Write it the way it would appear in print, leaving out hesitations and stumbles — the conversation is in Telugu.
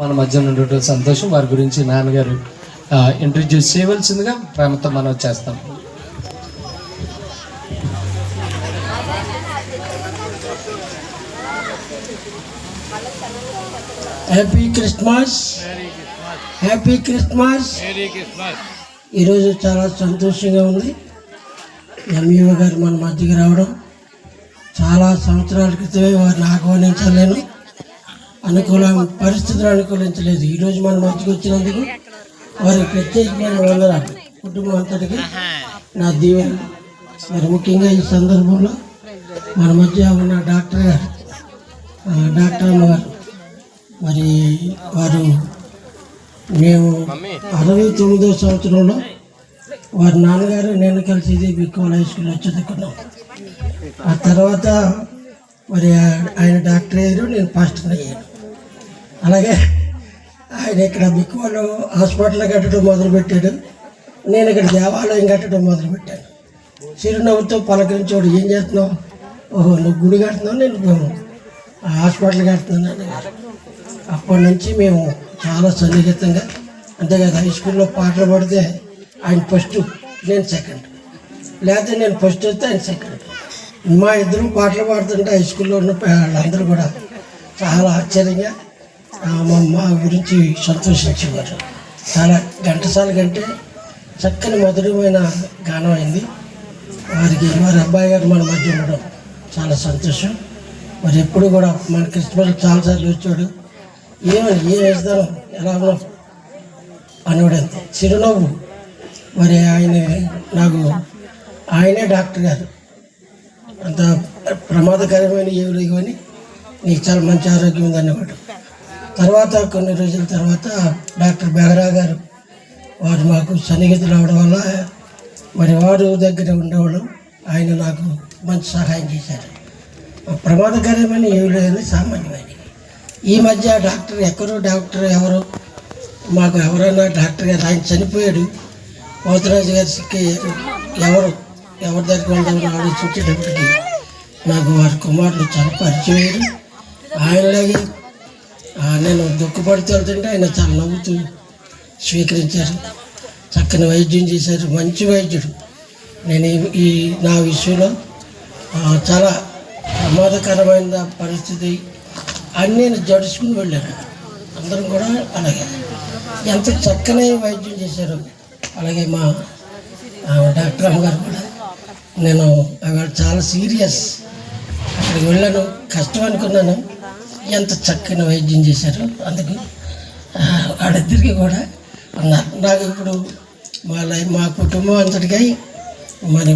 మన మధ్య ఉండటం సంతోషం. వారి గురించి నాన్నగారు ఇంట్రడ్యూస్ చేయవలసిందిగా ప్రేమతో మనం చేస్తాం. Happy Christmas, happy Christmas. ఈరోజు చాలా సంతోషంగా ఉంది. ఎంఈఓ గారు మన మధ్యకి రావడం. చాలా సంవత్సరాల క్రితమే వారిని ఆహ్వానించలేను, పరిస్థితులు అనుకూలించలేదు. ఈరోజు మన మధ్యకి వచ్చినందుకు వారికి ప్రత్యేకమైన వందనాలు. కుటుంబం అంతటికి నా దీవెనలు. మరి ముఖ్యంగా ఈ సందర్భంలో మన మధ్య ఉన్న డాక్టర్ అమ్మగారు, మరి వారు మేము 69వ సంవత్సరంలో వారి నాన్నగారు నేను కలిసి ఇది బిక్కువల హై స్కూల్లో చదువుకున్నాం. ఆ తర్వాత మరి ఆయన డాక్టర్ అయ్యారు, నేను పాస్టర్ అయ్యాను. అలాగే ఆయన ఇక్కడ బిక్కువలో హాస్పిటల్ కట్టడం మొదలుపెట్టాడు, నేను ఇక్కడ దేవాలయం కట్టడం మొదలుపెట్టాను. చిరునవ్వుతో పలకరించాడు, ఏం చేస్తున్నావు? ఓహో, నువ్వు గుడి కడుతున్నావు, నేను హాస్పిటల్ కడుతున్నాను అన్నగారు. అప్పటి నుంచి మేము చాలా సన్నిహితంగా, అంతేకాదు హై స్కూల్లో పాటలు పడితే ఆయన ఫస్ట్, నేను సెకండ్, లేకపోతే నేను ఫస్ట్ వస్తే ఆయన సెకండ్. మా ఇద్దరు పాటలు పాడుతుంటే హై స్కూల్లో ఉన్న వాళ్ళందరూ కూడా చాలా ఆశ్చర్యంగా మా గురించి సంతోషించేవారు. చాలా ఘంటసాల కంటే చక్కని మధురమైన గానం అయింది. వారి అబ్బాయి గారు మన మధ్య ఉండడం చాలా సంతోషం. మరి ఎప్పుడు కూడా మన క్రిస్మస్ చాలాసార్లు వచ్చాడు, ఏం వేస్తాను ఎలా ఉన్నావు అనేవాడు. అంతే చిరునవ్వు. మరి ఆయనే డాక్టర్ గారు, అంత ప్రమాదకరమైన ఏమి లేవు అని నీకు చాలా మంచి ఆరోగ్యం ఉందనేవాడు. తర్వాత కొన్ని రోజుల తర్వాత డాక్టర్ బెహరా గారు వారు మాకు సన్నిహితులు అవడం వల్ల మరి వారు దగ్గర ఉండేవాళ్ళు. ఆయన నాకు మంచి సహాయం చేశారు. ప్రమాదకరమైన ఏమి లేదని సామాన్యమైన. ఈ మధ్య డాక్టర్ ఎవరు మాకు ఎవరైనా డాక్టర్ గారు, ఆయన చనిపోయాడు, పోతరాజు గారు సిక్కయ్యారు, ఎవరి దగ్గర ఉండాలని ఆలోచించేటప్పటికి నాకు వారి కుమారులు చాలా పరిచయం అయ్యారు. ఆయనలాగే నేను దుఃఖపడుతూ వెళ్తుంటే ఆయన చాలా నవ్వుతూ స్వీకరించారు, చక్కని వైద్యం చేశారు. మంచి వైద్యుడు. నేను నా విషయంలో చాలా ప్రమాదకరమైన పరిస్థితి అన్నీ నేను జడుచుకుని వెళ్ళాను. అందరం కూడా అలాగే ఎంత చక్కని వైద్యం చేశారు. అలాగే మా డాక్టర్ అమ్మగారు కూడా, నేను చాలా సీరియస్, అక్కడికి వెళ్ళాను, కష్టం అనుకున్నాను, ఎంత చక్కని వైద్యం చేశారు. అందుకు వాళ్ళిద్దరికీ కూడా నాకు ఇప్పుడు మా కుటుంబం అంతటికై మరి